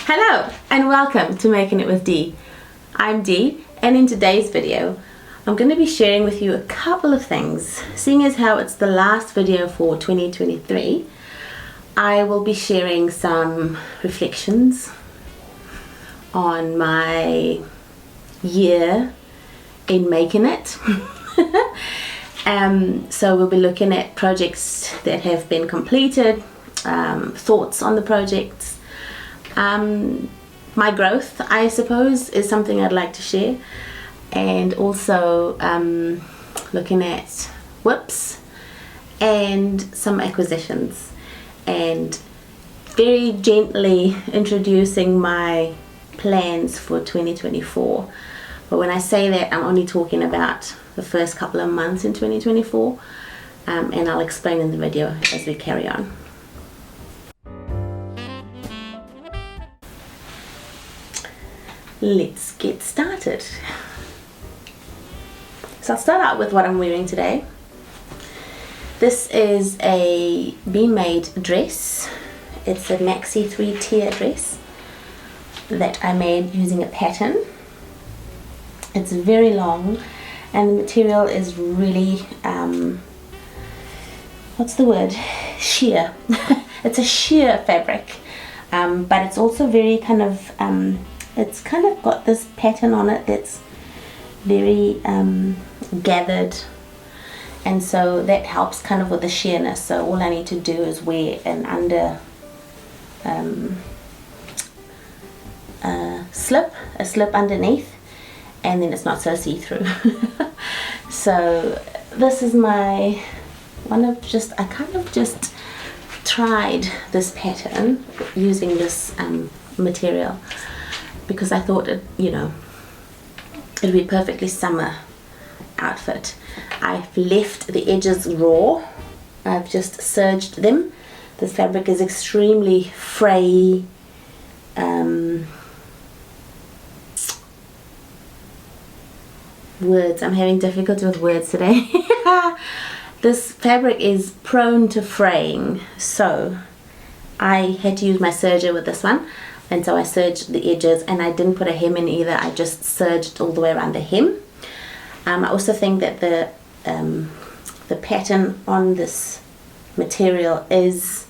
Hello and welcome to Making It with Dee. I'm Dee, and in today's video I'm going to be sharing with you a couple of things. Seeing as how it's the last video for 2023, I will be sharing some reflections on my year in making it. So we'll be looking at projects that have been completed, thoughts on the projects. My growth, I suppose, is something I'd like to share, and also looking at whips and some acquisitions, and very gently introducing my plans for 2024. But when I say that, I'm only talking about the first couple of months in 2024, and I'll explain in the video as we carry on. Let's get started. So I'll start out with what I'm wearing today. This is a bean-made dress. It's a maxi 3-tier dress that I made using a pattern. It's very long and the material is really, what's the word? Sheer. It's a sheer fabric, but it's also very kind of, it's kind of got this pattern on it that's very gathered, and so that helps kind of with the sheerness. So all I need to do is wear an under a slip underneath, and then it's not so see-through. So this is my I kind of just tried this pattern using this material, because I thought it'd be a perfectly summer outfit. I've left the edges raw. I've just serged them. This fabric is extremely fray. I'm having difficulty with words today. This fabric is prone to fraying, so I had to use my serger with this one. And so I serged the edges, and I didn't put a hem in either. I just serged all the way around the hem. I also think that the pattern on this material lends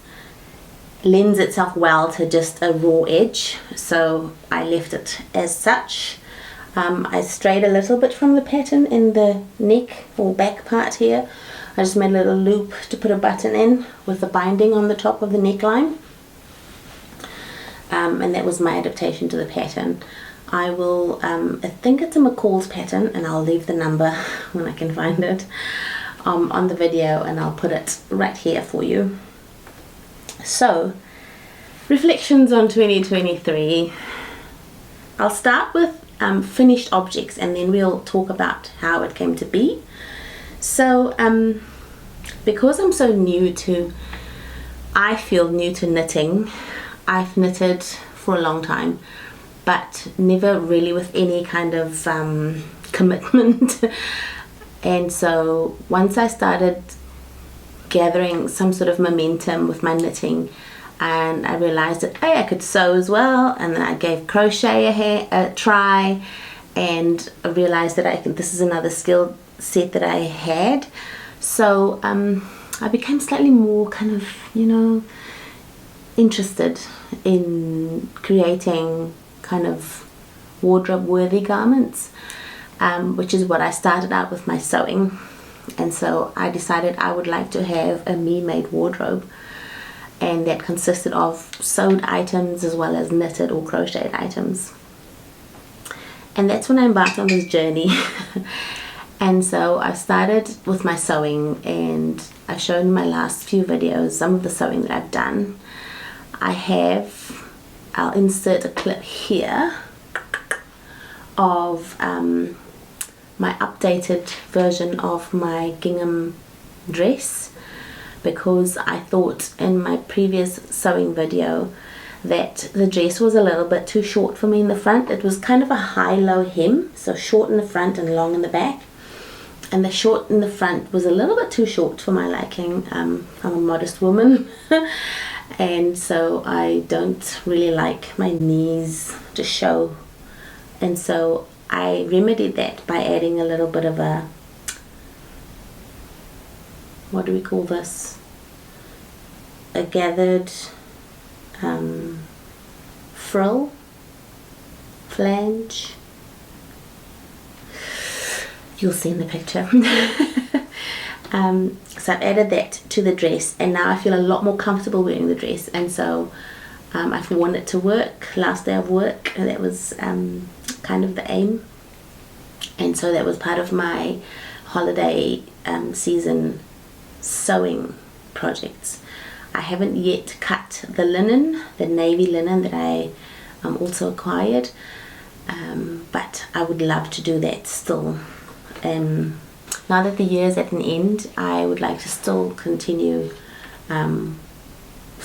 itself well to just a raw edge, so I left it as such. I strayed a little bit from the pattern in the neck or back part here. I just made a little loop to put a button in with the binding on the top of the neckline. And that was my adaptation to the pattern. I will, I think it's a McCalls pattern, and I'll leave the number when I can find it on the video, and I'll put it right here for you. So, reflections on 2023. I'll start with finished objects, and then we'll talk about how it came to be. So, because I'm so I feel new to knitting. I've knitted for a long time, but never really with any kind of commitment. And so once I started gathering some sort of momentum with my knitting, and I realized that I could sew as well, and then I gave crochet a try, and I realized that this is another skill set that I had. So I became slightly more kind of, interested in creating kind of wardrobe worthy garments, which is what I started out with my sewing. And so I decided I would like to have a me-made wardrobe, and that consisted of sewed items as well as knitted or crocheted items. And that's when I embarked on this journey. And so I started with my sewing, and I've shown in my last few videos some of the sewing that I've done. I'll insert a clip here of my updated version of my gingham dress, because I thought in my previous sewing video that the dress was a little bit too short for me in the front. It was kind of a high-low hem, so short in the front and long in the back. And the short in the front was a little bit too short for my liking. I'm a modest woman. and so I don't really like my knees to show, and so I remedied that by adding a little bit of a, what do we call this, a gathered frill, flange, you'll see in the picture. So I've added that to the dress, and now I feel a lot more comfortable wearing the dress, and so I've worn it to work, last day of work, and that was kind of the aim, and so that was part of my holiday season sewing projects. I haven't yet cut the linen, the navy linen that I also acquired, but I would love to do that still. Now that the year is at an end, I would like to still continue some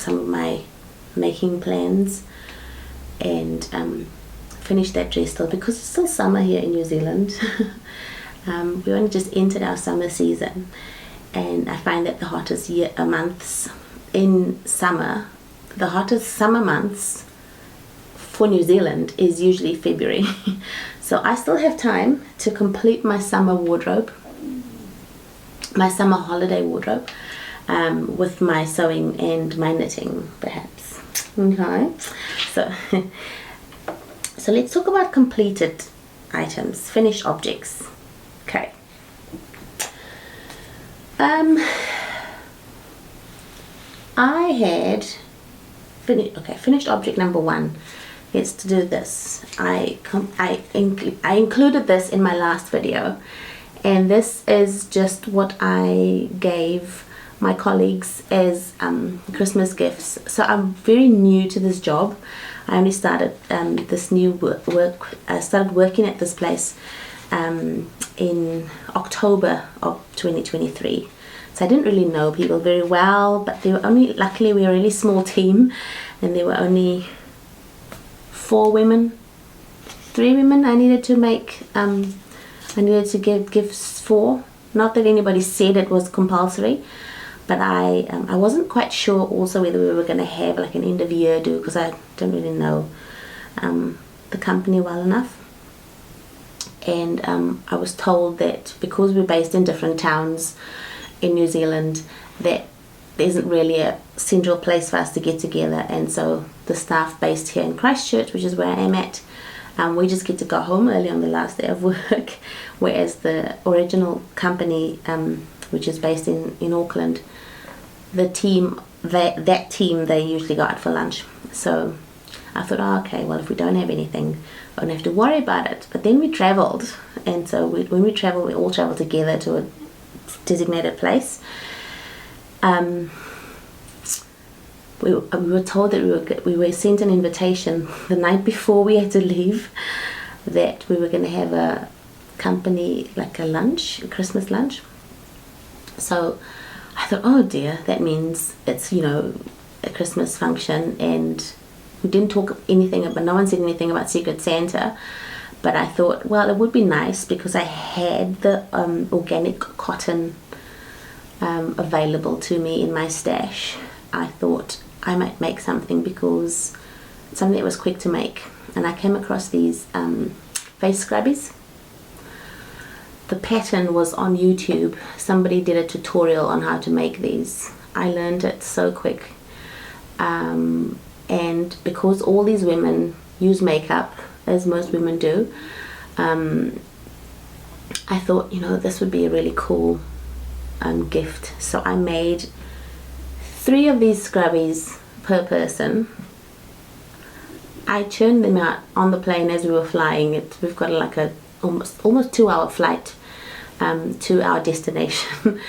of my making plans and finish that dress still, because it's still summer here in New Zealand. We only just entered our summer season, and I find that the hottest months in summer, the hottest summer months for New Zealand is usually February. So I still have time to complete my summer wardrobe, my summer holiday wardrobe, with my sewing and my knitting, perhaps. Okay, so let's talk about completed items, finished objects. Okay. I had finished object number 1. It's to do this. I included this in my last video, and this is just what I gave my colleagues as Christmas gifts. So I'm very new to this job. I only started this new work. I started working at this place in October of 2023. So I didn't really know people very well, but they were only, luckily we were a really small team, and there were only 3 women I needed to make, I needed to give gifts for. Not that anybody said it was compulsory, but I wasn't quite sure also whether we were going to have like an end of year do, because I don't really know the company well enough. And I was told that because we're based in different towns in New Zealand, that there isn't really a central place for us to get together, and so the staff based here in Christchurch, which is where I am at, we just get to go home early on the last day of work, whereas the original company, which is based in Auckland, the team, that team, they usually go out for lunch. So I thought, oh, okay, well, if we don't have anything, I don't have to worry about it. But then we travelled, and so when we travel, we all travel together to a designated place. We were told that we were sent an invitation the night before we had to leave, that we were going to have a company, like a lunch, a Christmas lunch. So I thought, oh dear, that means it's, a Christmas function, and we didn't talk anything about, no one said anything about Secret Santa. But I thought, well, it would be nice, because I had the organic cotton available to me in my stash. I thought I might make something, because it's something that was quick to make. And I came across these face scrubbies. The pattern was on YouTube. Somebody did a tutorial on how to make these. I learned it so quick. And because all these women use makeup, as most women do, I thought, this would be a really cool gift. So I made 3 of these scrubbies per person. I churned them out on the plane as we were flying. We've got like a almost 2-hour flight to our destination.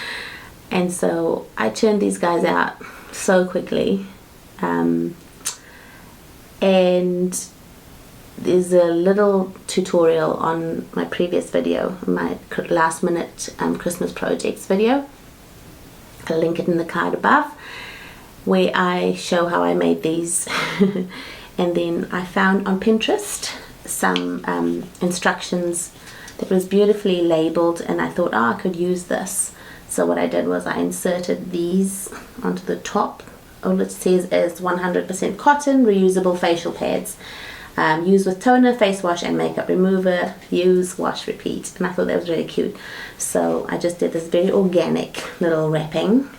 And so I churned these guys out so quickly. And there's a little tutorial on my previous video, my last minute Christmas projects video. I'll link it in the card above, where I show how I made these. And then I found on Pinterest some instructions that was beautifully labeled, and I thought, I could use this. So what I did was I inserted these onto the top all it says is 100% cotton, reusable facial pads. Use with toner, face wash and makeup remover. Use, wash, repeat. And I thought that was really cute. So I just did this very organic little wrapping.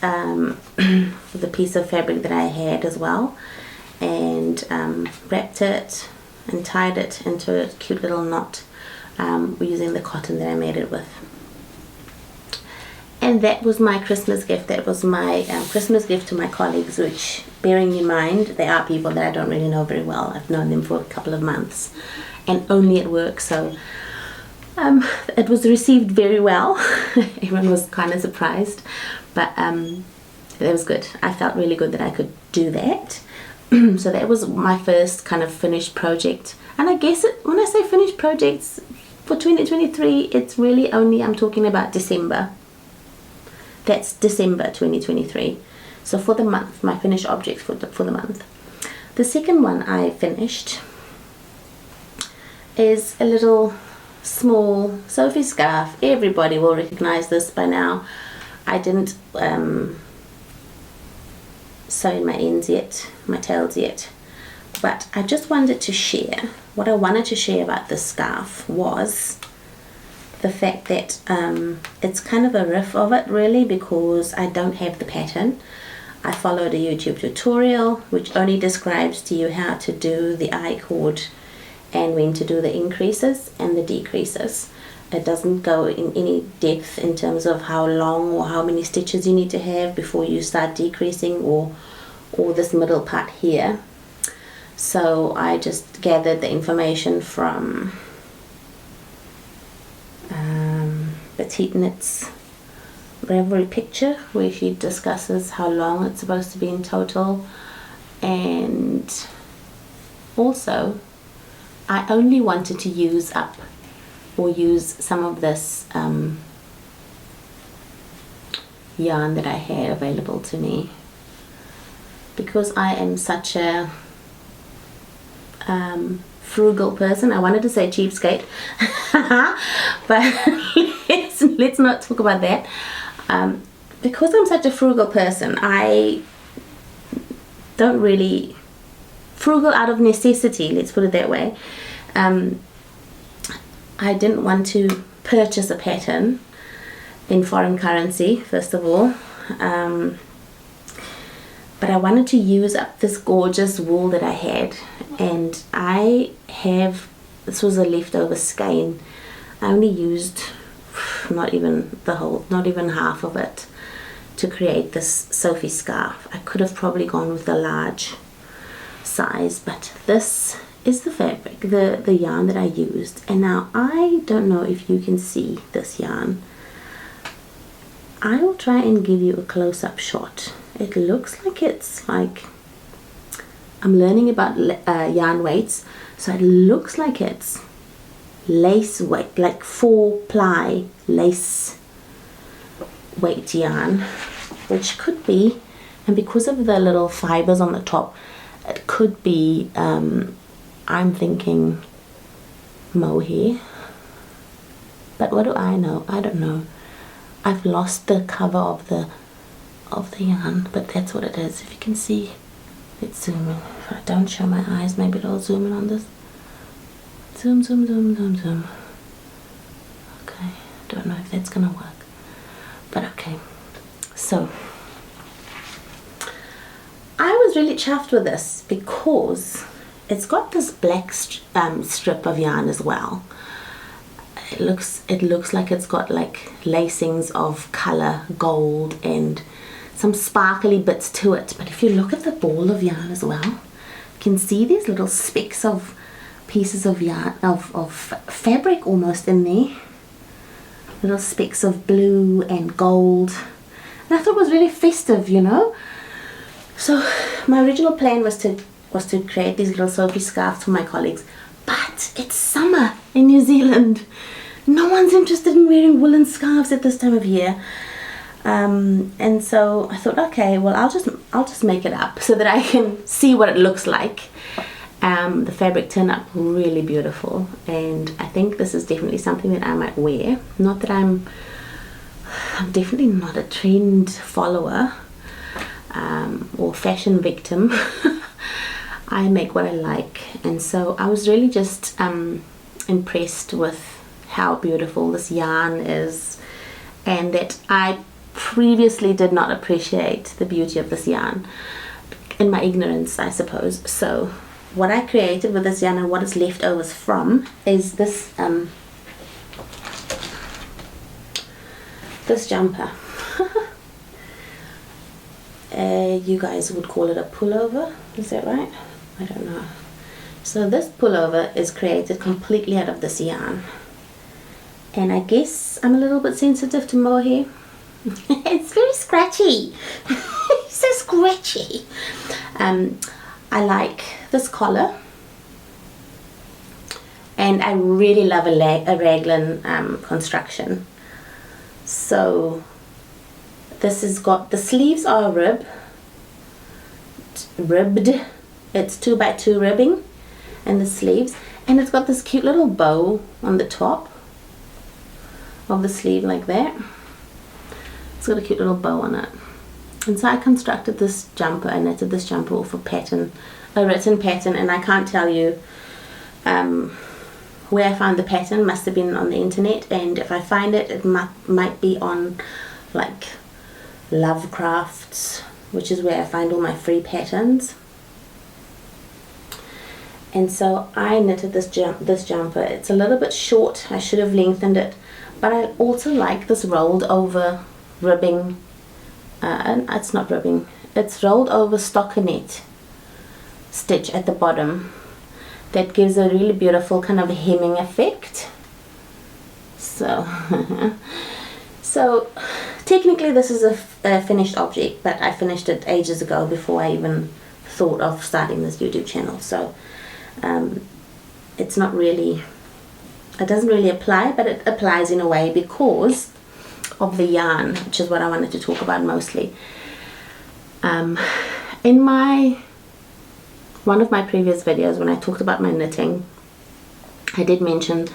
With a piece of fabric that I had as well. And wrapped it and tied it into a cute little knot using the cotton that I made it with. And that was my Christmas gift. That was my Christmas gift to my colleagues, which, bearing in mind, they are people that I don't really know very well. I've known them for a couple of months and only at work, so it was received very well. Everyone was kind of surprised, but it was good. I felt really good that I could do that. So that was my first kind of finished project. And I guess when I say finished projects for 2023, it's really only, I'm talking about December. That's December 2023. So for the month, my finished objects for the month. The second one I finished is a little small Sophie scarf. Everybody will recognize this by now. I didn't sew in my ends yet, my tails yet, but I just wanted to share, what I wanted to share about this scarf was the fact that it's kind of a riff of it really, because I don't have the pattern. I followed a YouTube tutorial which only describes to you how to do the I-cord and when to do the increases and the decreases. It doesn't go in any depth in terms of how long or how many stitches you need to have before you start decreasing, or this middle part here. So I just gathered the information from Petite Knit's Ravelry picture, where she discusses how long it's supposed to be in total. And also I only wanted to use up or use some of this yarn that I had available to me, because I am such a frugal person. I wanted to say cheapskate, but let's not talk about that. Because I'm such a frugal person, I don't really, frugal out of necessity, let's put it that way. I didn't want to purchase a pattern in foreign currency, first of all, but I wanted to use up this gorgeous wool that I had, and this was a leftover skein. I only used not even half of it to create this Sophie scarf. I could have probably gone with the large size, but this is the fabric, the yarn that I used. And now I don't know if you can see this yarn. I will try and give you a close-up shot. It looks like it's like, I'm learning about yarn weights, so it looks like it's lace weight, like 4-ply lace weight yarn, which could be, and because of the little fibers on the top, it could be, I'm thinking mohair, but what do I know? I don't know. I've lost the cover of the yarn, but that's what it is. If you can see, let's zoom in. If I don't show my eyes, maybe it'll zoom in on this. Zoom, zoom, zoom, zoom, zoom. Okay, don't know if that's gonna work, but okay. So I was really chuffed with this because it's got this black strip of yarn as well. It looks like it's got like lacings of color, gold, and some sparkly bits to it. But if you look at the ball of yarn as well, you can see these little specks of pieces of yarn, of fabric almost in there. Little specks of blue and gold. And I thought it was really festive, you know. So my original plan was to create these little Sophie scarves for my colleagues. But it's summer in New Zealand. No one's interested in wearing woolen scarves at this time of year. And so I thought, okay, well, I'll just make it up so that I can see what it looks like. The fabric turned out really beautiful, and I think this is definitely something that I might wear. Not that I'm I'm definitely not a trend follower or fashion victim. I make what I like, and so I was really just impressed with how beautiful this yarn is, and that I previously did not appreciate the beauty of this yarn in my ignorance, I suppose. So what I created with this yarn and what it's leftovers from is this this jumper. You guys would call it a pullover, is that right? I don't know. So this pullover is created completely out of this yarn, and I guess I'm a little bit sensitive to mohair. It's very scratchy. It's so scratchy. I like this collar, and I really love a raglan construction. So this has got, the sleeves are ribbed. It's 2x2 ribbing and the sleeves, and it's got this cute little bow on the top of the sleeve like that. It's got a cute little bow on it. And so I constructed this jumper, I knitted this jumper off a pattern, a written pattern, and I can't tell you where I found the pattern. Must have been on the internet, and if I find it, it might be on like Lovecrafts, which is where I find all my free patterns. And so I knitted this jumper. It's a little bit short, I should have lengthened it, but I also like this rolled over ribbing, and it's not ribbing, it's rolled over stockinette stitch at the bottom that gives a really beautiful kind of hemming effect. So so technically this is a finished object, but I finished it ages ago before I even thought of starting this YouTube channel. So it's not really, it doesn't really apply, but it applies in a way because of the yarn, which is what I wanted to talk about mostly. In one of my previous videos, when I talked about my knitting, I did mention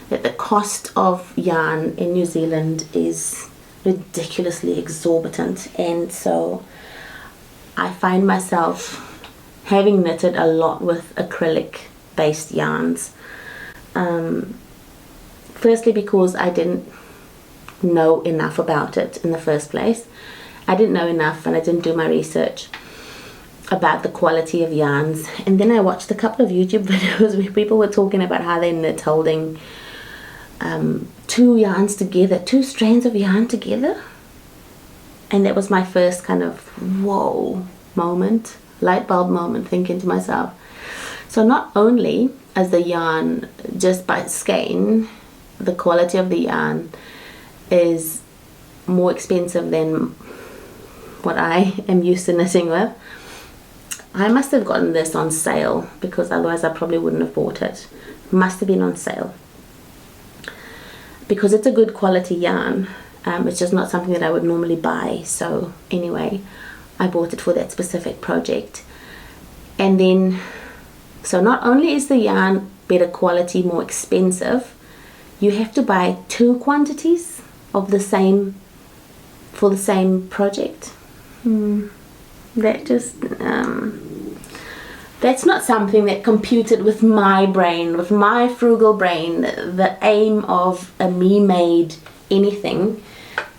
that the cost of yarn in New Zealand is ridiculously exorbitant, and so I find myself having knitted a lot with acrylic based yarns. Firstly because I didn't know enough about it in the first place. I didn't know enough, and I didn't do my research about the quality of yarns. And then I watched a couple of YouTube videos where people were talking about how they knit holding two yarns together, two strands of yarn together, and that was my first kind of whoa moment, light bulb moment, thinking to myself, so not only is the yarn, just by skein, the quality of the yarn is more expensive than what I am used to knitting with. I must have gotten this on sale, because otherwise I probably wouldn't have bought it. Must have been on sale, because it's a good quality yarn. It's just not something that I would normally buy. So anyway, I bought it for that specific project. And then, so not only is the yarn better quality, more expensive, you have to buy two quantities of the same, for the same project. That just, that's not something that computed with my brain, with my frugal brain. The aim of a me-made anything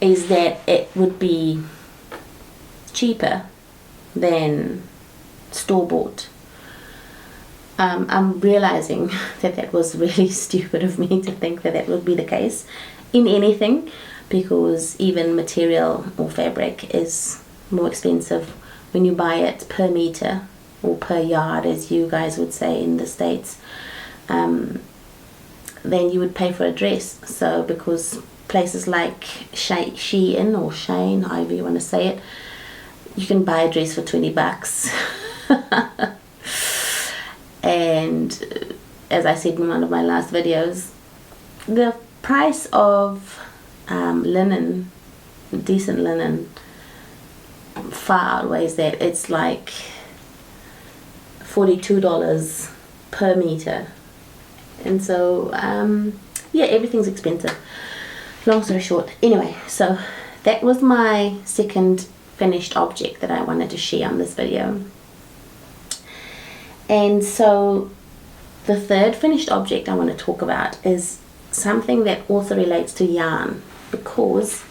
is that it would be cheaper than store-bought. I'm realizing that that was really stupid of me to think that that would be the case in anything, because even material or fabric is more expensive when you buy it per meter, or per yard as you guys would say in the States, than you would pay for a dress. So because places like Shein or Shane, however you want to say it, you can buy a dress for $20. And as I said in one of my last videos, the price of linen, decent linen, far outweighs that. It's like $42 per meter. And so yeah, everything's expensive. long story short, anyway, so that was my second finished object that I wanted to share on this video. And so the third finished object I want to talk about is something that also relates to yarn, because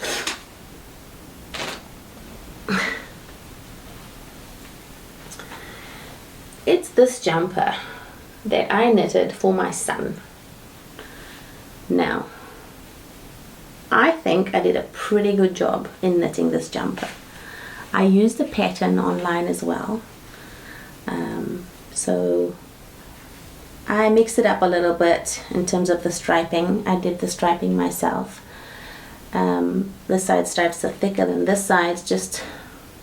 it's this jumper that I knitted for my son. Now, I think I did a pretty good job in knitting this jumper. I used the pattern online as well. So I mixed it up a little bit in terms of the striping. I did the striping myself. The side stripes are thicker than this side, just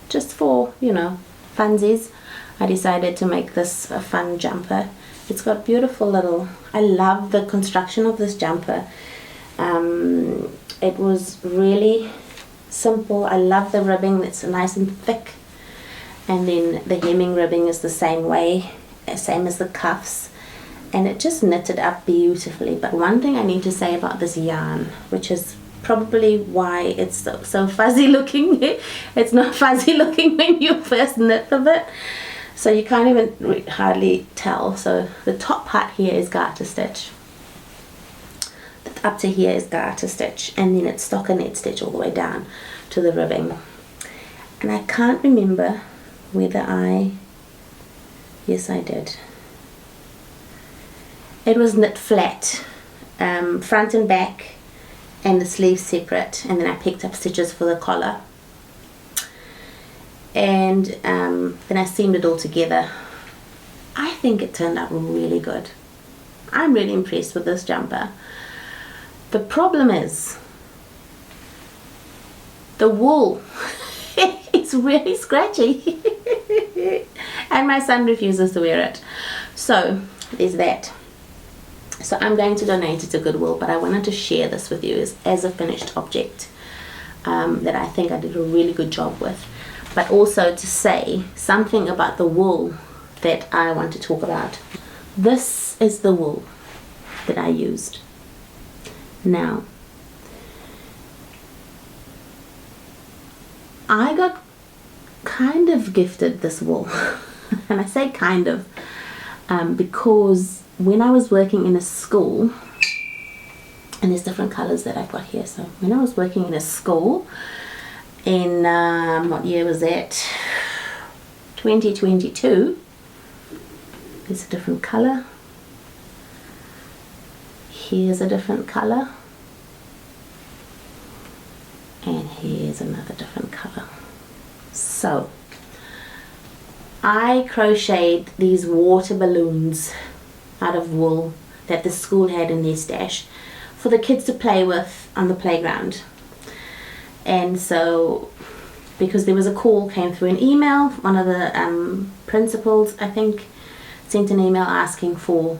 for, you know, funsies. I decided to make this a fun jumper. It's got beautiful little, I love the construction of this jumper. It was really simple. I love the ribbing, it's nice and thick, and then the hemming ribbing is the same way, same as the cuffs, and it just knitted up beautifully. But one thing I need to say about this yarn, which is probably why it's so fuzzy looking, it's not fuzzy looking when you first knit with it, so you can't even hardly tell. So the top part here is garter stitch, up to here is garter stitch, and then it's stockinette stitch all the way down to the ribbing. And I can't remember whether yes I did. It was knit flat, front and back, and the sleeves separate, and then I picked up stitches for the collar, and then I seamed it all together. I think it turned out really good. I'm really impressed with this jumper. The problem is the wool. It's really scratchy and my son refuses to wear it, so there's that. So I'm going to donate it to Goodwill, but I wanted to share this with you as a finished object that I think I did a really good job with, but also to say something about the wool that I want to talk about. This is the wool that I used. Now, I got kind of gifted this wool, and I say kind of because when I was working in a school, and there's different colors that I've got here, so when I was working in a school in, what year was that, 2022, there's a different color, here's a different color, and here's another different color. So I crocheted these water balloons out of wool that the school had in their stash for the kids to play with on the playground. And so, because there was a call, came through an email, one of the principals, I think, sent an email asking for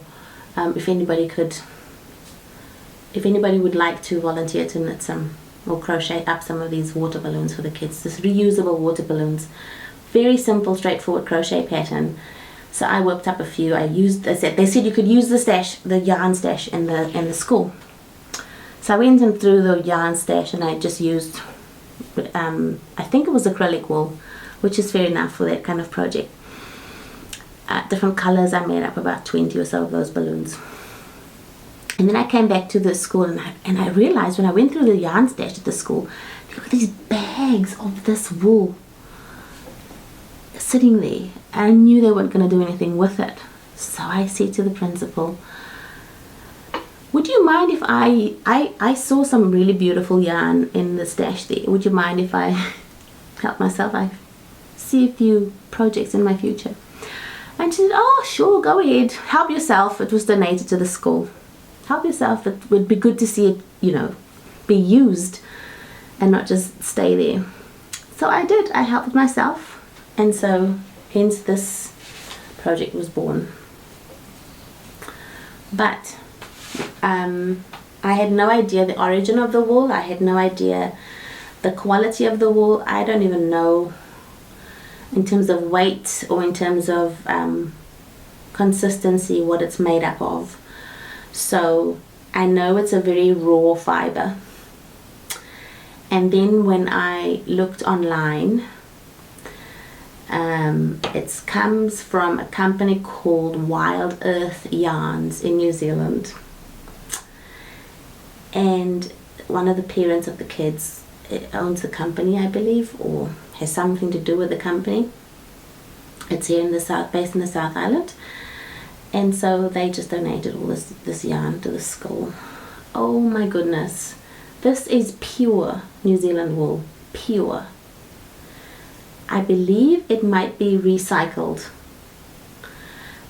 if anybody would like to volunteer to knit some or crochet up some of these water balloons for the kids. This reusable water balloons, very simple, straightforward crochet pattern. So I worked up a few. They said you could use the yarn stash in the school. So I went in through the yarn stash, and I just used, I think it was acrylic wool, which is fair enough for that kind of project. Different colors. I made up about 20 or so of those balloons. And then I came back to the school, and I realized when I went through the yarn stash at the school, there were these bags of this wool sitting there. I knew they weren't going to do anything with it. So I said to the principal, would you mind if I saw some really beautiful yarn in the stash there. Would you mind if I help myself? I see a few projects in my future. And she said, oh, sure, go ahead. Help yourself. It was donated to the school. Help yourself. It would be good to see it, be used and not just stay there. So I did. I helped myself. And so hence this project was born. But I had no idea the origin of the wool. I had no idea the quality of the wool. I don't even know in terms of weight or in terms of consistency what it's made up of. So I know it's a very raw fiber. And then when I looked online, it comes from a company called Wild Earth Yarns in New Zealand. And one of the parents of the kids owns the company, I believe, or has something to do with the company. It's here in the south, based in the South Island. And so they just donated all this yarn to the school. Oh my goodness. This is pure New Zealand wool. Pure. I believe it might be recycled.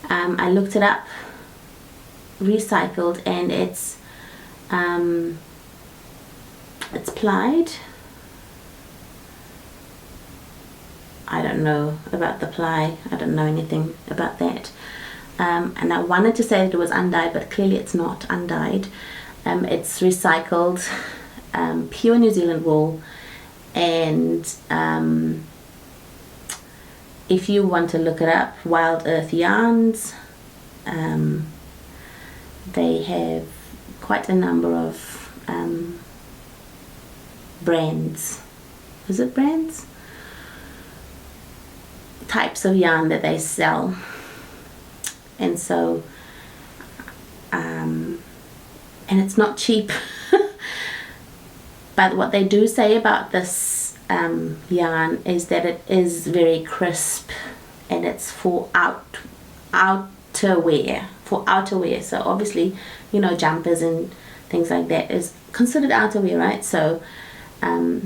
I looked it up. Recycled, and it's plied. I don't know about the ply. I don't know anything about that. And I wanted to say that it was undyed, but clearly it's not undyed. It's recycled, pure New Zealand wool, and if you want to look it up, Wild Earth Yarns, they have quite a number of brands. Is it brands? Types of yarn that they sell. And so and it's not cheap. But what they do say about this yarn is that it is very crisp, and it's for outerwear. So obviously, you know, jumpers and things like that is considered outerwear, right? So I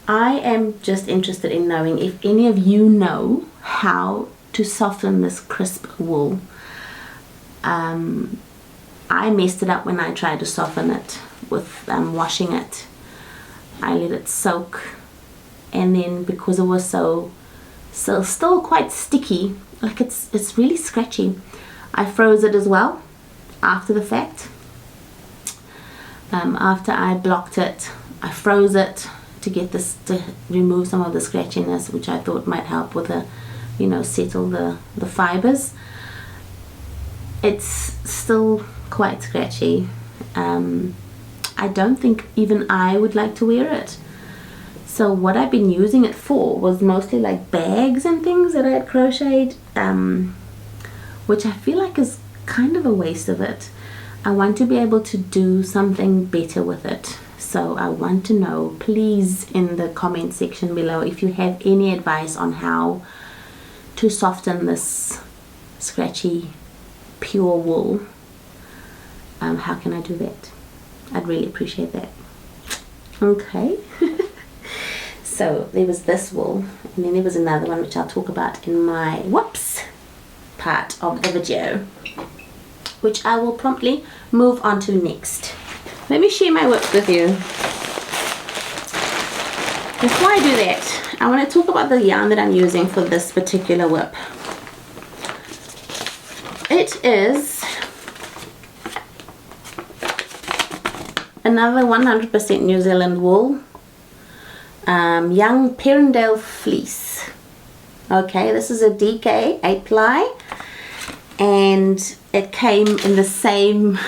am just interested in knowing if any of you know how to soften this crisp wool. I messed it up when I tried to soften it with washing it. I let it soak, and then because it was so still quite sticky, like it's really scratchy, I froze it as well after the fact. After I blocked it, I froze it to remove some of the scratchiness, which I thought might help with settle the fibers. It's still quite scratchy. I don't think even I would like to wear it. So what I've been using it for was mostly like bags and things that I had crocheted, which I feel like is kind of a waste of it. I want to be able to do something better with it. So I want to know, please, in the comment section below, if you have any advice on how to soften this scratchy pure wool. How can I do that? I'd really appreciate that. Okay. So there was this wool, and then there was another one which I'll talk about in my part of the video, which I will promptly move on to next. Let me share my whip with you. Before I do that, I want to talk about the yarn that I'm using for this particular whip. It is another 100% New Zealand wool, young Perindale fleece. Okay, this is a DK 8 ply, and it came in the same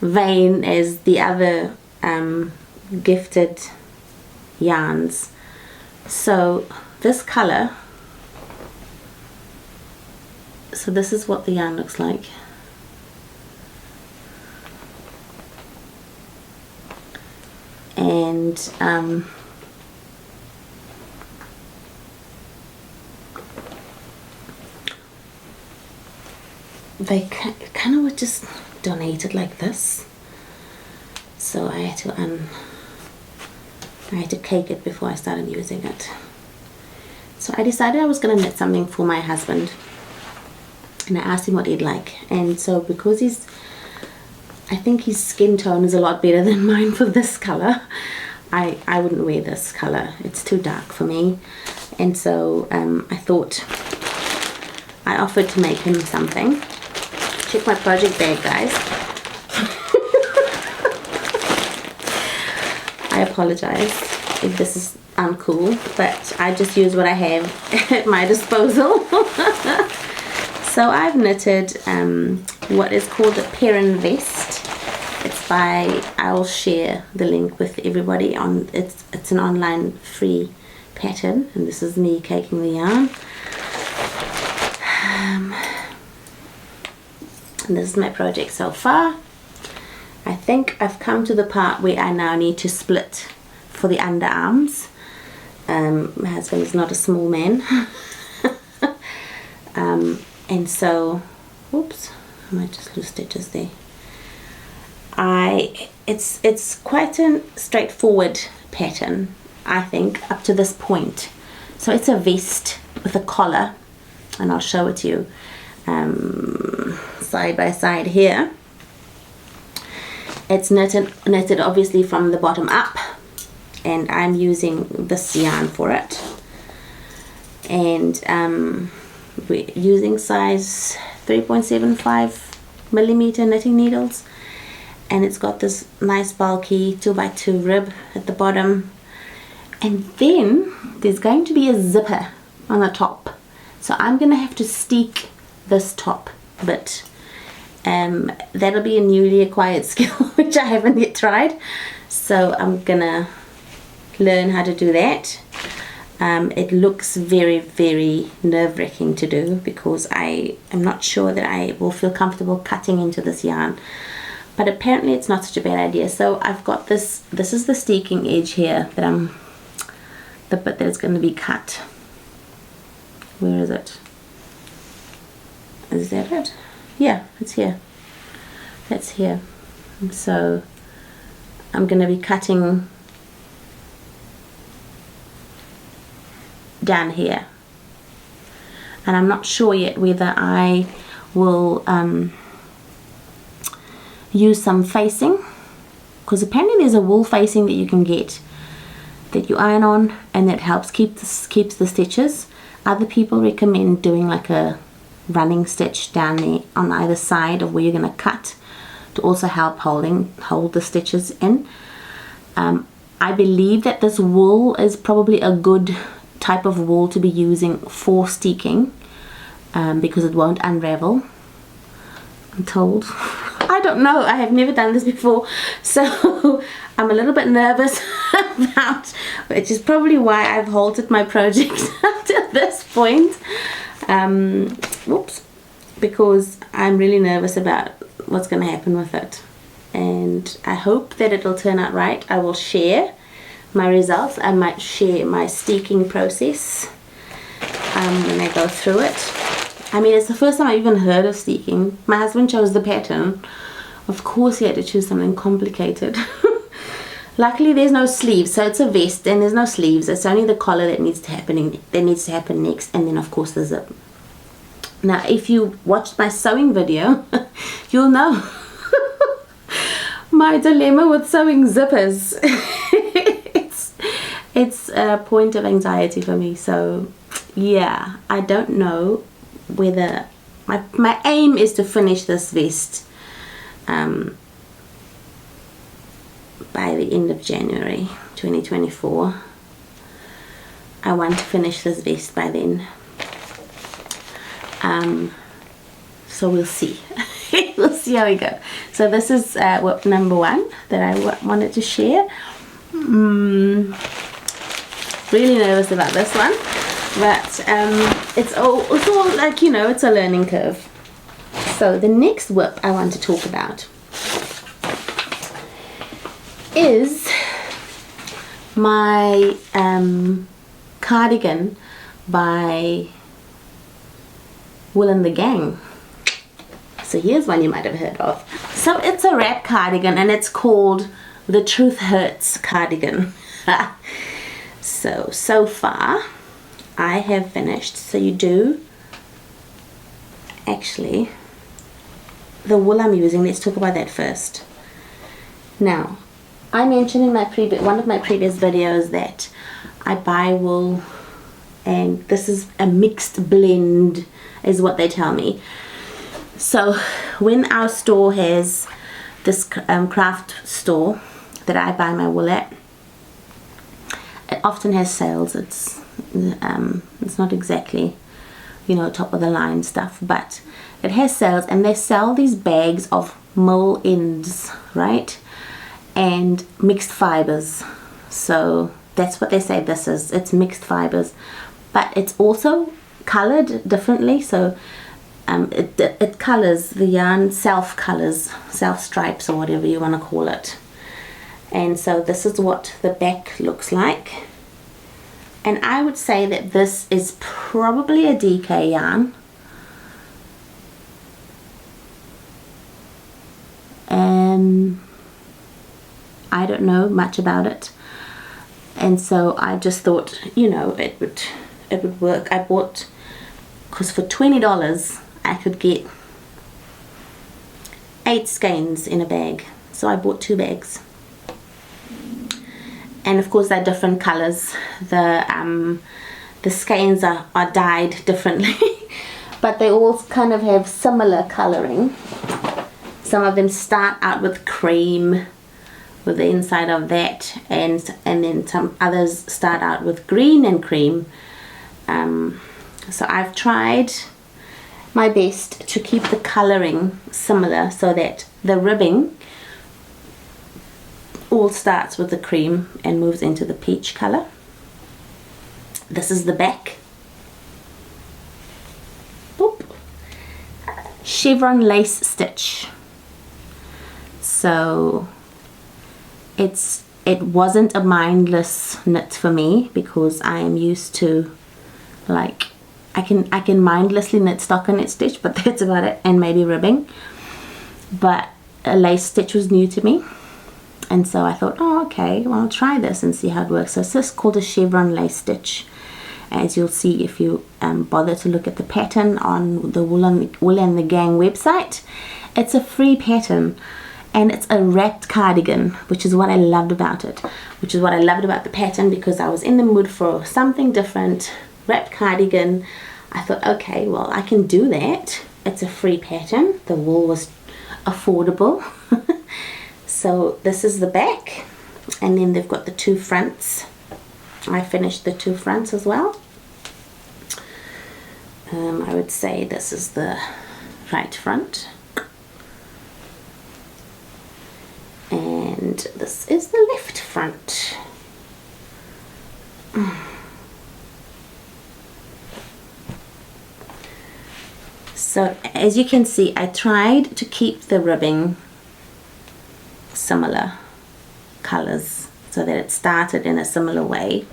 vein as the other gifted yarns. So this color, so this is what the yarn looks like. And they kind of were just donated like this, so I had to cake it before I started using it. So I decided I was going to knit something for my husband, and I asked him what he'd like. And so because I think his skin tone is a lot better than mine for this color, I wouldn't wear this color. It's too dark for me. And so I thought, I offered to make him something. Check my project bag, guys. I apologize if this is uncool, but I just use what I have at my disposal. So I've knitted what is called a Perrin vest. It's I'll share the link with everybody. On it's an online free pattern, and this is me caking the yarn. And this is my project so far. I think I've come to the part where I now need to split for the underarms. My husband is not a small man. And so, oops, I might just lose stitches there. It's quite a straightforward pattern, I think, up to this point. So it's a vest with a collar, and I'll show it to you side by side here. It's knitted obviously from the bottom up, and I'm using this yarn for it. And we're using size 3.75 millimeter knitting needles, and it's got this nice bulky 2x2 rib at the bottom, and then there's going to be a zipper on the top, so I'm gonna have to steek this top bit. That'll be a newly acquired skill which I haven't yet tried, so I'm gonna learn how to do that. It looks very, very nerve-wracking to do, because I am not sure that I will feel comfortable cutting into this yarn, but apparently it's not such a bad idea. So I've got this is the steeking edge here that the bit that is going to be cut. Where is it? Is that it? Yeah, it's here. That's here. And so I'm going to be cutting down here, and I'm not sure yet whether I will use some facing, because apparently there's a wool facing that you can get that you iron on, and that helps keeps the stitches. Other people recommend doing like a running stitch down there on either side of where you're going to cut, to also help hold the stitches in. I believe that this wool is probably a good type of wool to be using for steeking, because it won't unravel, I'm told. I don't know, I have never done this before, so I'm a little bit nervous about, which is probably why I've halted my project up to this point. Whoops, because I'm really nervous about what's going to happen with it, and I hope that it'll turn out right. I will share my results. I might share my steeking process when I go through it. I mean, it's the first time I've even heard of steeking. My husband chose the pattern. Of course he had to choose something complicated. Luckily there's no sleeves, so it's a vest and there's no sleeves. It's only the collar that needs to happen next, and then of course the zip. Now if you watched my sewing video, you'll know my dilemma with sewing zippers. It's a point of anxiety for me. So yeah, I don't know whether my aim is to finish this vest by the end of January 2024. I want to finish this vest by then. So we'll see. We'll see how we go. So this is whip number 1 that I wanted to share. Really nervous about this one, but it's all like, you know, it's a learning curve. So the next whip I want to talk about is my cardigan by Wool and the Gang. So here's one you might have heard of. So it's a wrap cardigan, and it's called the Truth Hurts cardigan. So far I have finished. So you do actually, the wool I'm using, let's talk about that first. Now, I mentioned in my one of my previous videos that I buy wool, and this is a mixed blend is what they tell me. So when our store has this craft store that I buy my wool at, it often has sales. It's not exactly, you know, top of the line stuff, but it has sales, and they sell these bags of mole ends, right? And mixed fibers. So that's what they say this is. It's mixed fibers, but it's also colored differently. So it colors, the yarn self colors, self stripes, or whatever you want to call it. And so this is what the back looks like. And I would say that this is probably a DK yarn. I don't know much about it, and so I just thought, you know, it would work. I bought, because for $20 I could get 8 skeins in a bag, so I bought 2 bags. And of course they're different colors. The skeins are dyed differently but they all kind of have similar coloring. Some of them start out with cream, with the inside of that, and then some others start out with green and cream. So I've tried my best to keep the coloring similar so that the ribbing all starts with the cream and moves into the peach color. This is the back. Boop. Chevron lace stitch. So it wasn't a mindless knit for me, because I am used to, like, I can mindlessly knit stockinette stitch, but that's about it, and maybe ribbing. But a lace stitch was new to me, and so I thought, oh, okay, well, I'll try this and see how it works. So it's just called a chevron lace stitch, as you'll see if you bother to look at the pattern on the Wool and the Gang website. It's a free pattern. And it's a wrapped cardigan, which is what I loved about it. Which is what I loved about the pattern, because I was in the mood for something different. Wrapped cardigan. I thought, okay, well, I can do that. It's a free pattern. The wool was affordable. So this is the back. And then they've got the 2 fronts. I finished the 2 fronts as well. I would say this is the right front. And this is the left front. So as you can see, I tried to keep the ribbing similar colors so that it started in a similar way.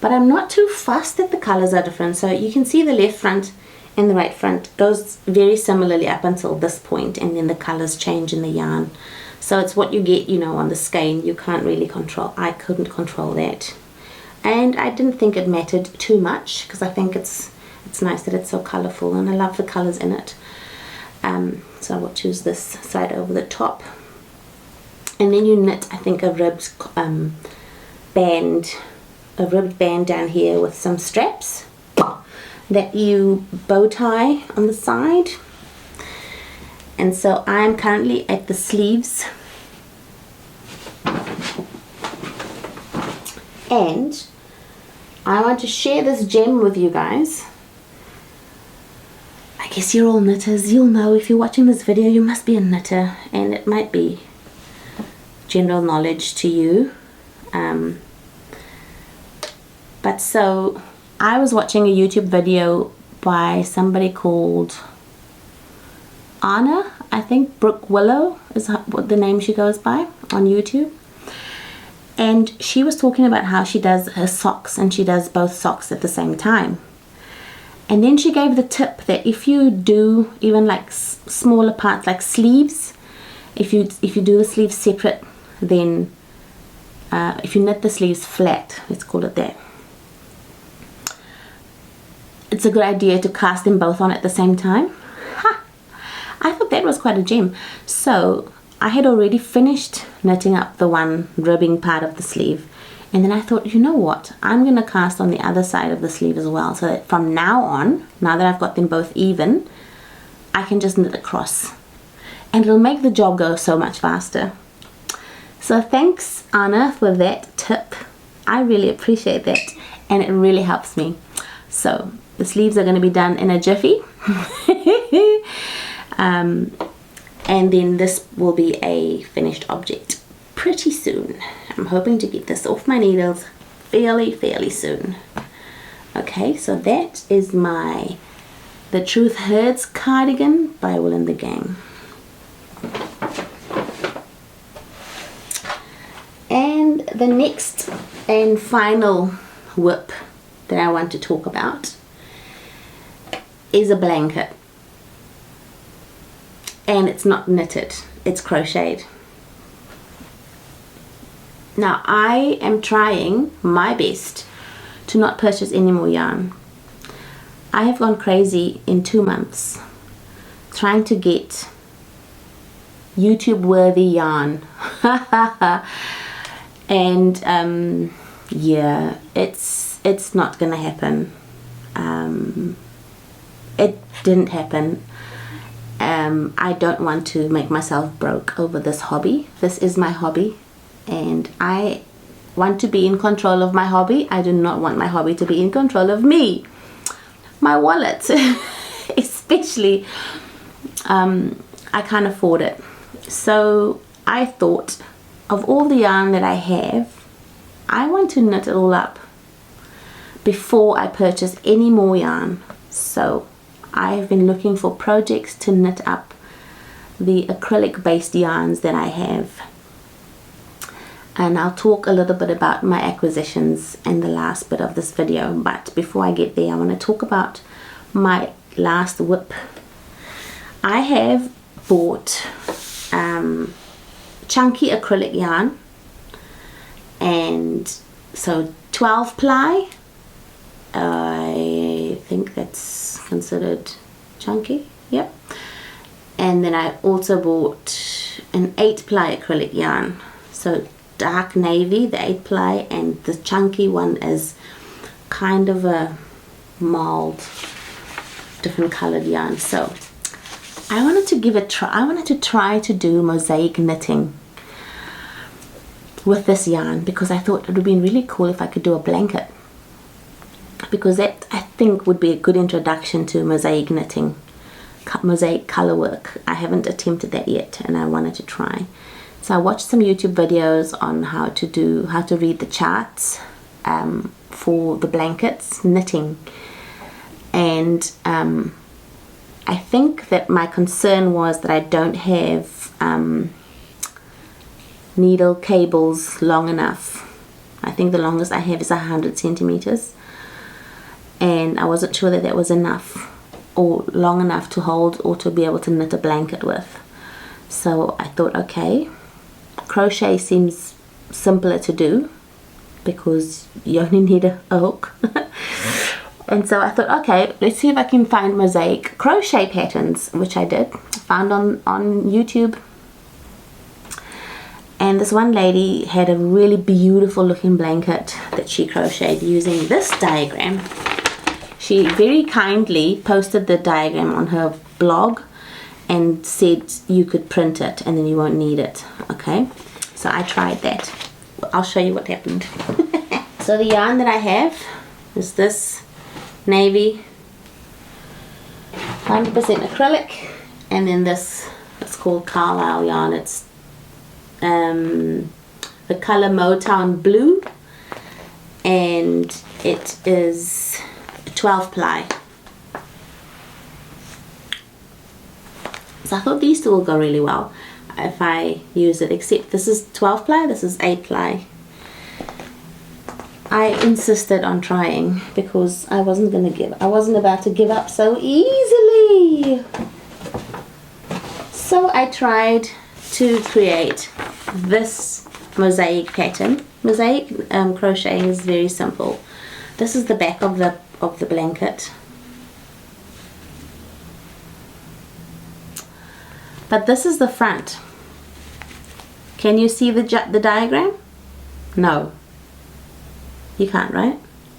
But I'm not too fussed that the colors are different. So you can see the left front and the right front goes very similarly up until this point, and then the colors change in the yarn. So it's what you get, you know, on the skein. You can't really control. I couldn't control that, and I didn't think it mattered too much, because I think it's nice that it's so colorful, and I love the colors in it. So I will choose this side over the top, and then you knit, I think, a ribbed band down here with some straps that you bow tie on the side. And so I'm currently at the sleeves, and I want to share this gem with you guys. I guess you're all knitters. You'll know, if you're watching this video, you must be a knitter, and it might be general knowledge to you. But so I was watching a YouTube video by somebody called Anna, I think, Brooke Willow is what the name she goes by on YouTube. And she was talking about how she does her socks, and she does both socks at the same time. And then she gave the tip that if you do even like smaller parts like sleeves, if you do the sleeves separate, then if you knit the sleeves flat, let's call it that, it's a good idea to cast them both on at the same time. I thought that was quite a gem. So I had already finished knitting up the one ribbing part of the sleeve, and then I thought, you know what, I'm going to cast on the other side of the sleeve as well, so that from now on, now that I've got them both even, I can just knit across, and it'll make the job go so much faster. So thanks, Anna, for that tip. I really appreciate that, and it really helps me. So the sleeves are going to be done in a jiffy. And then this will be a finished object pretty soon. I'm hoping to get this off my needles fairly soon. Okay, so that is the Truth Hurts cardigan by Will and the Gang. And the next and final whip that I want to talk about is a blanket. And it's not knitted, it's crocheted. Now I am trying my best to not purchase any more yarn. I have gone crazy in 2 months trying to get YouTube worthy yarn. And yeah, it's not gonna happen. It didn't happen. I don't want to make myself broke over this hobby. This is my hobby, and I want to be in control of my hobby. I do not want my hobby to be in control of me. My wallet, especially, I can't afford it. So I thought, of all the yarn that I have, I want to knit it all up before I purchase any more yarn. So I've been looking for projects to knit up the acrylic based yarns that I have, and I'll talk a little bit about my acquisitions in the last bit of this video. But before I get there, I want to talk about my last whip. I have bought chunky acrylic yarn, and so 12 ply, I think that's considered chunky, yep. And then I also bought an 8 ply acrylic yarn, so dark navy, the 8 ply, and the chunky one is kind of a mild different colored yarn. So I wanted to give it a try. I wanted to try to do mosaic knitting with this yarn because I thought it would have been really cool if I could do a blanket, because that I think would be a good introduction to mosaic knitting, mosaic color work. I haven't attempted that yet, and I wanted to try. So I watched some YouTube videos on how to read the charts for the blankets knitting, and I think that my concern was that I don't have needle cables long enough. I think the longest I have is 100 centimeters, and I wasn't sure that that was enough or long enough to hold or to be able to knit a blanket with. So I thought, okay, crochet seems simpler to do because you only need a hook. And so I thought, okay, let's see if I can find mosaic crochet patterns, which I did. Found on YouTube. And this one lady had a really beautiful looking blanket that she crocheted using this diagram. She very kindly posted the diagram on her blog and said you could print it and then you won't need it. Okay, so I tried that. I'll show you what happened. So the yarn that I have is this navy 100% acrylic, and then this, it's called Carlisle yarn. It's the color Motown Blue, and it is 12 ply. So I thought these two will go really well if I use it, except this is 12 ply, this is 8 ply. I insisted on trying because I wasn't about to give up so easily. So I tried to create this mosaic pattern. Mosaic crocheting is very simple. This is the back of the blanket. But this is the front. Can you see the diagram? No. You can't, right?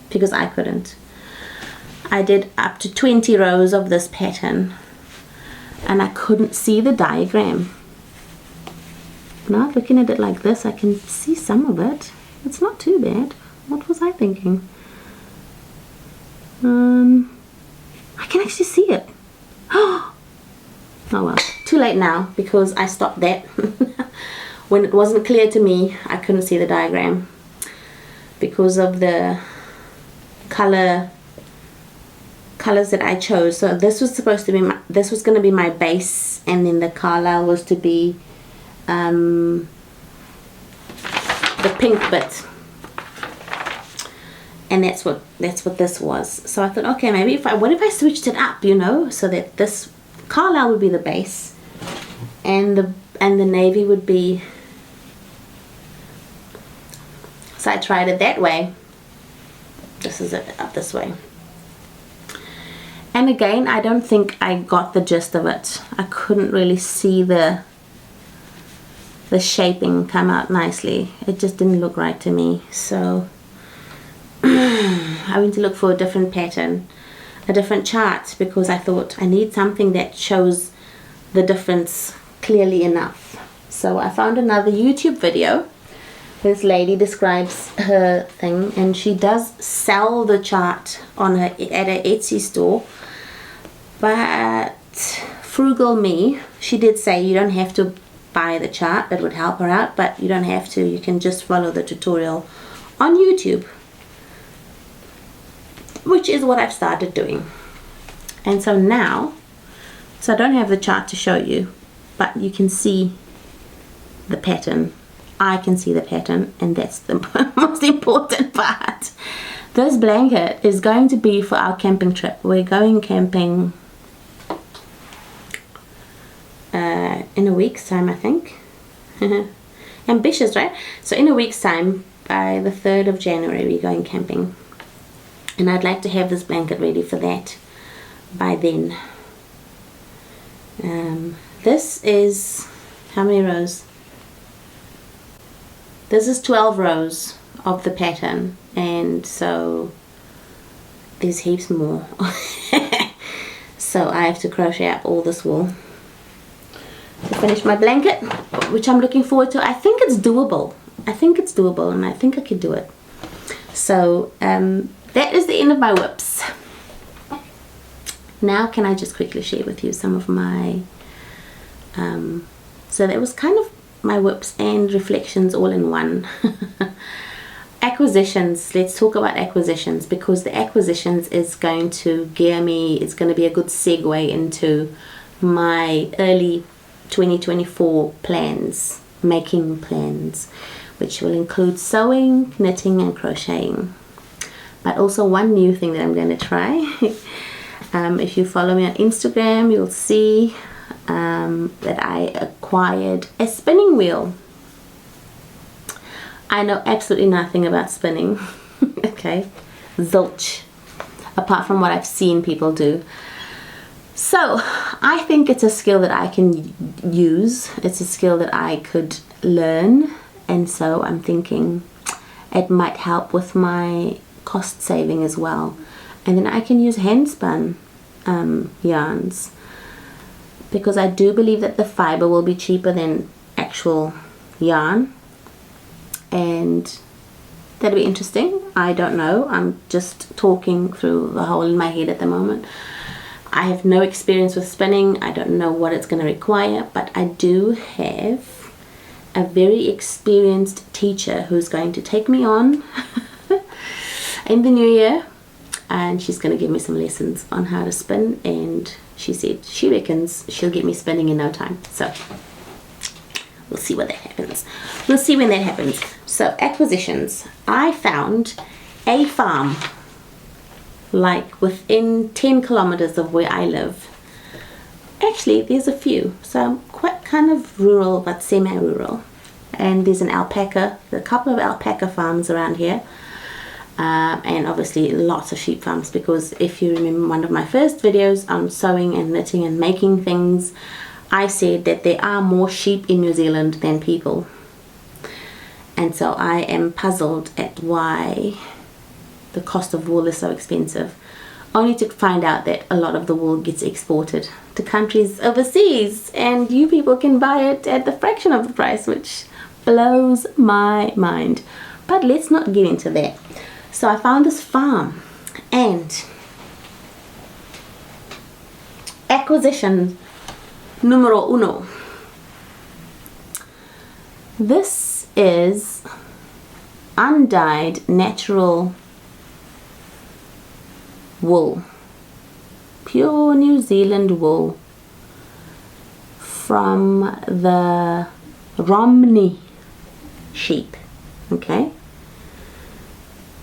Because I couldn't. I did up to 20 rows of this pattern and I couldn't see the diagram. Now looking at it like this, I can see some of it. It's not too bad. What was I thinking? Oh well, too late now because I stopped that. When it wasn't clear to me, I couldn't see the diagram because of the colors that I chose. So this was supposed to be this was going to be my base, and then the Carlisle was to be the pink bit, and that's what this was. So I thought, okay, maybe what if I switched it up, you know, so that this Carlisle would be the base, and the navy would be. So I tried it that way. This is it up this way. And again, I don't think I got the gist of it. I couldn't really see the shaping come out nicely. It just didn't look right to me. So I went to look for a different pattern, a different chart, because I thought I need something that shows the difference clearly enough. So I found another YouTube video. This lady describes her thing, and she does sell the chart on her at her Etsy store. But frugal me, she did say you don't have to buy the chart. It would help her out, but you don't have to. You can just follow the tutorial on YouTube, which is what I've started doing. And so now, so I don't have the chart to show you, but you can see the pattern. I can see the pattern, and that's the most important part. This blanket is going to be for our camping trip. We're going camping in a week's time, I think. Ambitious, right? So in a week's time, by the 3rd of January, we're going camping. And I'd like to have this blanket ready for that by then. This is, how many rows? This is 12 rows of the pattern, and so there's heaps more. So I have to crochet up all this wool to finish my blanket, which I'm looking forward to. I think it's doable. I think it's doable, and I think I could do it. So that is the end of my whips. Now can I just quickly share with you some of my so that was kind of my whips and reflections all in one. Acquisitions. Let's talk about acquisitions, because the acquisitions is going to gear me, it's going to be a good segue into my early 2024 plans, making plans, which will include sewing, knitting and crocheting. But also one new thing that I'm going to try. If you follow me on Instagram, you'll see that I acquired a spinning wheel. I know absolutely nothing about spinning. Okay, zilch, apart from what I've seen people do. So I think it's a skill that I can use. It's a skill that I could learn, and so I'm thinking it might help with my cost saving as well. And then I can use hand spun yarns, because I do believe that the fiber will be cheaper than actual yarn, and that'll be interesting. I don't know, I'm just talking through the hole in my head at the moment. I have no experience with spinning. I don't know what it's going to require, but I do have a very experienced teacher who's going to take me on in the new year, and she's going to give me some lessons on how to spin, and she said she reckons she'll get me spinning in no time. So we'll see what that happens. We'll see when that happens. So acquisitions. I found a farm like within 10 kilometers of where I live. Actually, there's a few. So I'm quite kind of rural, but semi-rural. And there's an alpaca, a couple of alpaca farms around here. And obviously lots of sheep farms, because if you remember one of my first videos on sewing and knitting and making things, I said that there are more sheep in New Zealand than people. And so I am puzzled at why the cost of wool is so expensive, only to find out that a lot of the wool gets exported to countries overseas, and you people can buy it at the fraction of the price, which blows my mind. But let's not get into that. So I found this farm, and acquisition Numero uno. This is undyed natural wool, pure New Zealand wool from the Romney sheep. Okay,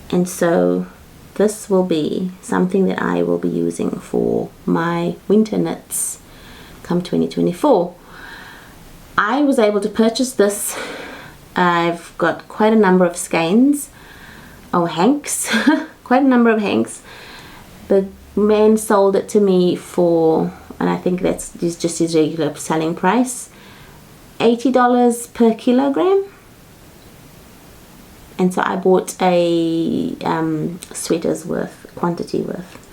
and so this will be something that I will be using for my winter knits come 2024. I was able to purchase this. I've got quite a number of skeins, or hanks, quite a number of hanks. The man sold it to me for, and I think that's just his regular selling price, $80 per kilogram. And so I bought a sweater's worth, quantity worth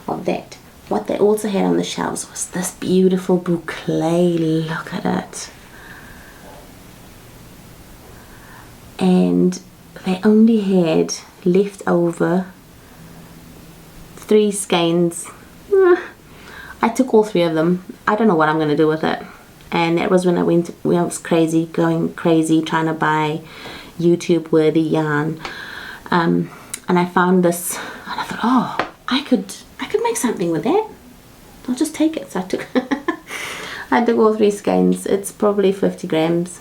of that. What they also had on the shelves was this beautiful boucle. Look at it. And they only had left over 3 skeins. I took all 3 of them. I don't know what I'm going to do with it. And that was when I was crazy, going crazy, trying to buy YouTube worthy yarn, and I found this and I thought, oh, I could make something with that. I'll just take it. So I took I took all 3 skeins. It's probably 50 grams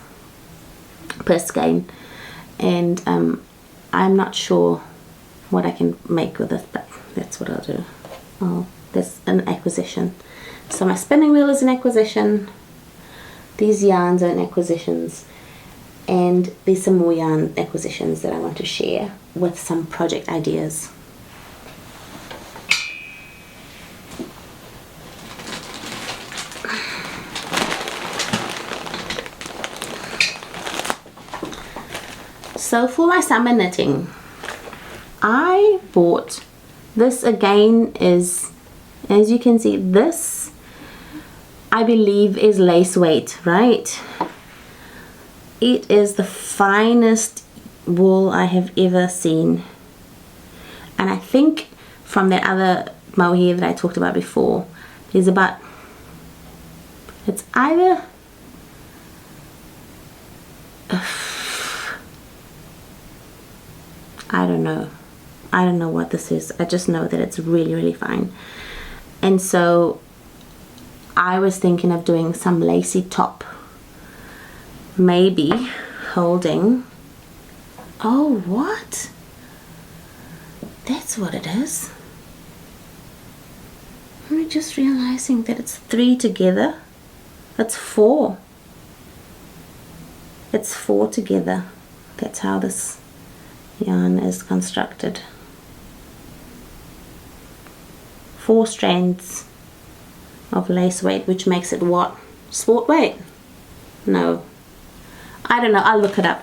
per skein, and I'm not sure what I can make with it, but that's what I'll do. Oh, that's an acquisition. So my spinning wheel is an acquisition, these yarns are an acquisitions, and there's some more yarn acquisitions that I want to share with some project ideas. So for my summer knitting, I bought this. Again, is, as you can see, this I believe is lace weight, right? It is the finest wool I have ever seen, and I think from that other mohair that I talked about before, there's about, it's either I don't know what this is. I just know that it's really, really fine. And so I was thinking of doing some lacy top, maybe holding, oh, what? That's what it is. I'm just realizing that it's 3 together. It's 4. It's 4 together. That's how this yarn is constructed. 4 strands of lace weight, which makes it what? Sport weight? No. I don't know. I'll look it up.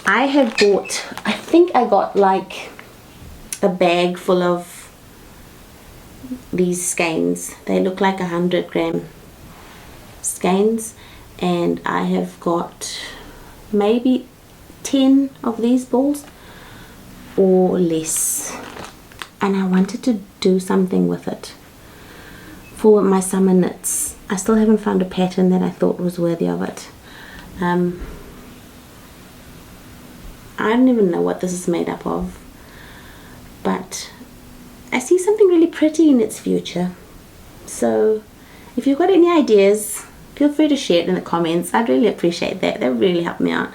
I have bought, I think I got like a bag full of these skeins. They look like 100-gram skeins, and I have got maybe 10 of these balls or less, and I wanted to do something with it for my summer knits. I still haven't found a pattern that I thought was worthy of it. I don't even know what this is made up of, but I see something really pretty in its future. So if you've got any ideas, feel free to share it in the comments. I'd really appreciate that. That would really help me out.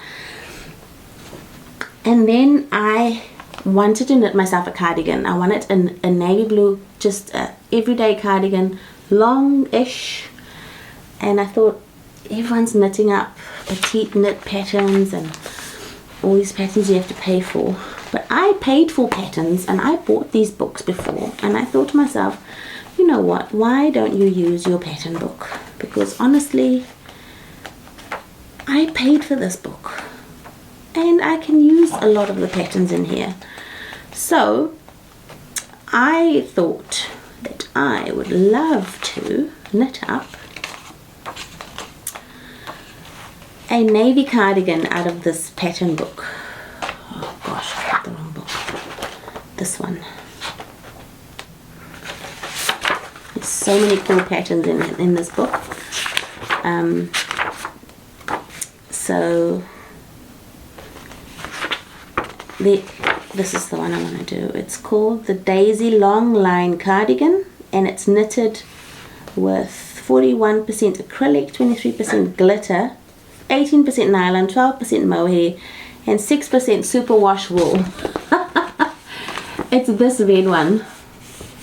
And then I wanted to knit myself a cardigan. I wanted a navy blue, just a everyday cardigan, long-ish. And I thought, everyone's knitting up petite knit patterns and all these patterns you have to pay for. But I paid for patterns, and I bought these books before, and I thought to myself, you know what, why don't you use your pattern book? Because honestly, I paid for this book, and I can use a lot of the patterns in here. So I thought that I would love to knit up a navy cardigan out of this pattern book. Oh gosh, I got the wrong book. This one. You so many cool patterns in this book. So this is the one I want to do. It's called the Daisy Long Line Cardigan, and it's knitted with 41% acrylic, 23% glitter, 18% nylon, 12% mohair, and 6% superwash wool. It's this red one.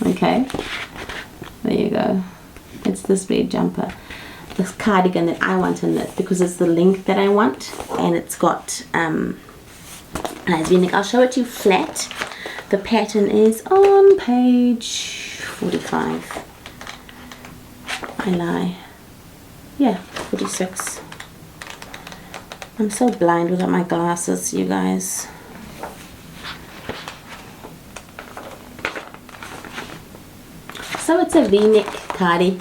Okay, there you go. It's this red jumper, this cardigan that I want to knit because it's the length that I want, and it's got nice V-neck. I'll show it to you flat. The pattern is on page 45. I lie. Yeah, 46. I'm so blind without my glasses, you guys. So it's a V-neck cardi,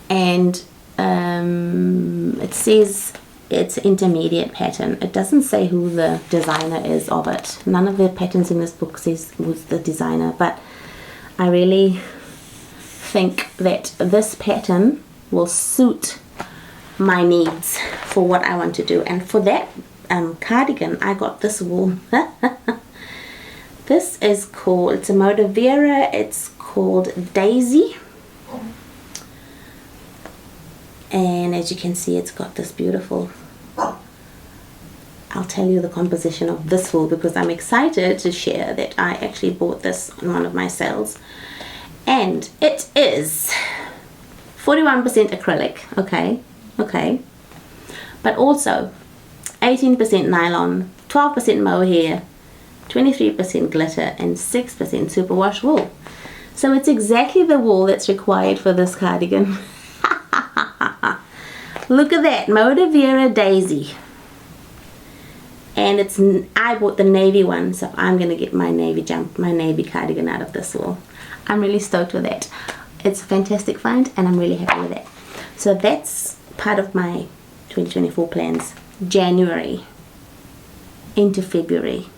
and it says it's intermediate pattern. It doesn't say who the designer is of it. None of the patterns in this book says who's the designer, but I really think that this pattern will suit my needs for what I want to do. And for that cardigan, I got this wool. This is called, it's a Modavera, it's called Daisy, and as you can see, it's got this beautiful, I'll tell you the composition of this wool because I'm excited to share that I actually bought this on one of my sales, and it is 41% acrylic, okay, but also 18% nylon, 12% mohair, 23% glitter, and 6% superwash wool. So it's exactly the wool that's required for this cardigan. Look at that, Modavera Daisy. And it's, I bought the navy one, so I'm gonna get my navy cardigan out of this wool. I'm really stoked with that. It's a fantastic find, and I'm really happy with that. So that's part of my 2024 plans. January into February.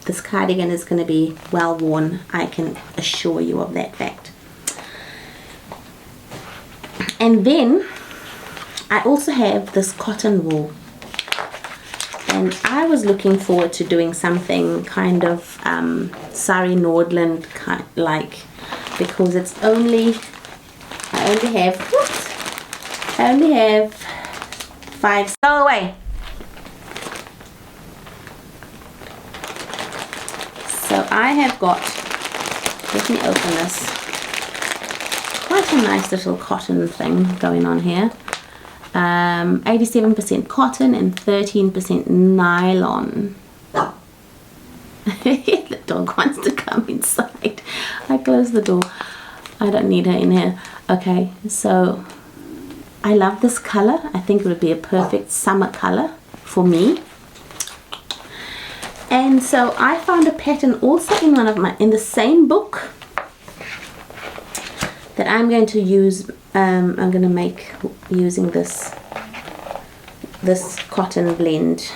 This cardigan is going to be well worn, I can assure you of that fact. And then I also have this cotton wool, and I was looking forward to doing something kind of Sari Nordland like, because it's only, I only have 5. Go away. So I have got, let me open this, quite a nice little cotton thing going on here. 87% cotton and 13% nylon. The dog wants to come inside. I closed the door. I don't need her in here. Okay, so I love this color. I think it would be a perfect summer color for me. And so I found a pattern also in in the same book that I'm going to use. I'm going to make using this cotton blend.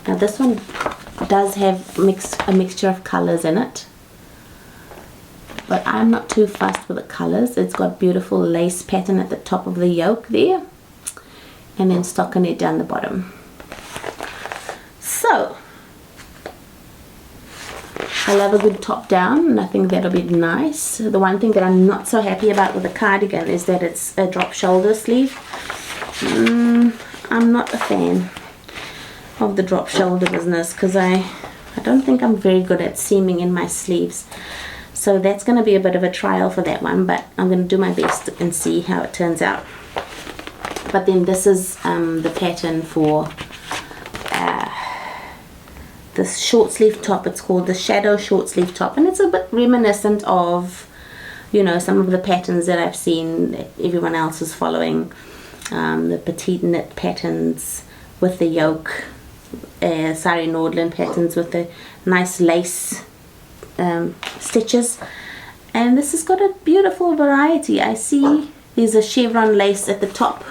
Now this one does have a mixture of colors in it, but I'm not too fussed with the colors. It's got beautiful lace pattern at the top of the yoke there, and then stockinette down the bottom. So I love a good top down, and I think that'll be nice. The one thing that I'm not so happy about with the cardigan is that it's a drop shoulder sleeve. I'm not a fan of the drop shoulder business because I don't think I'm very good at seaming in my sleeves. So that's going to be a bit of a trial for that one, but I'm going to do my best and see how it turns out. But then this is the pattern for this short sleeve top. It's called the Shadow short sleeve top, and it's a bit reminiscent of, you know, some of the patterns that I've seen that everyone else is following. The petite knit patterns with the yoke, Sari Nordland patterns with the nice lace stitches, and this has got a beautiful variety. I see there's a chevron lace at the top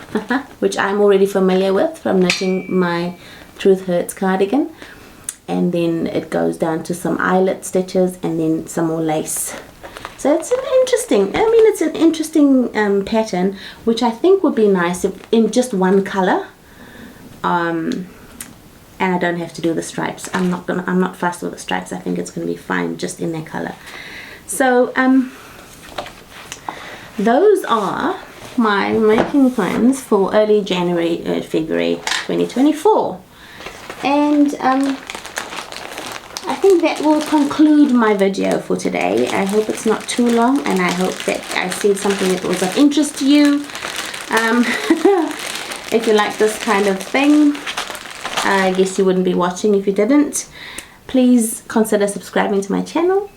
which I'm already familiar with from knitting my Truth Hurts cardigan, and then it goes down to some eyelet stitches and then some more lace. So it's an interesting pattern, which I think would be nice if in just one color, and I don't have to do the stripes. I'm not fussed with the stripes. I think it's going to be fine just in that color. So those are my making plans for early February 2024, and I think that will conclude my video for today. I hope it's not too long, and I hope that I said something that was of interest to you. If you like this kind of thing, I guess you wouldn't be watching if you didn't. Please consider subscribing to my channel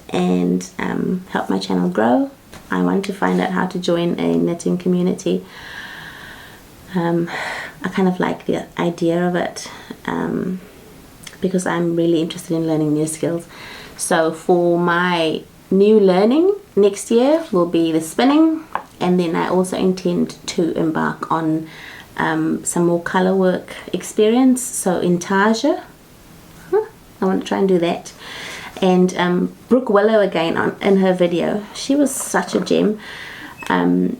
and help my channel grow. I want to find out how to join a knitting community. I kind of like the idea of it, because I'm really interested in learning new skills. So for my new learning next year will be the spinning, and then I also intend to embark on some more color work experience, so intarsia. I want to try and do that. And Brooke Willow again in her video, she was such a gem. In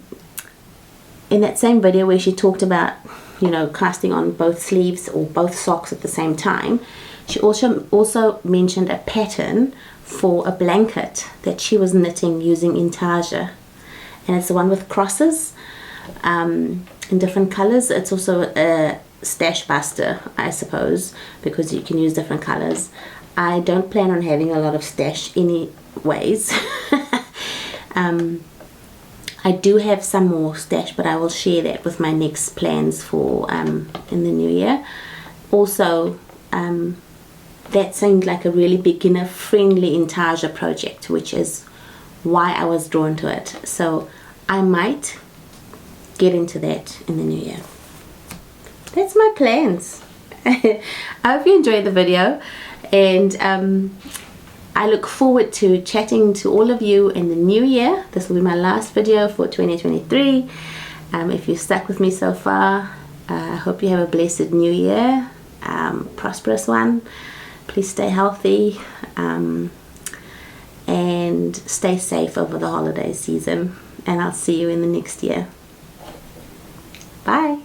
that same video where she talked about, you know, casting on both sleeves or both socks at the same time, she also mentioned a pattern for a blanket that she was knitting using intarsia, and it's the one with crosses in different colors. It's also a stash buster, I suppose, because you can use different colors. I don't plan on having a lot of stash anyways. I do have some more stash, but I will share that with my next plans for in the new year. Also, that seemed like a really beginner friendly intarsia project, which is why I was drawn to it. So I might get into that in the new year. That's my plans. I hope you enjoyed the video, and I look forward to chatting to all of you in the new year. This will be my last video for 2023. If you've stuck with me so far, I hope you have a blessed new year, prosperous one. Please stay healthy and stay safe over the holiday season, and I'll see you in the next year. Bye.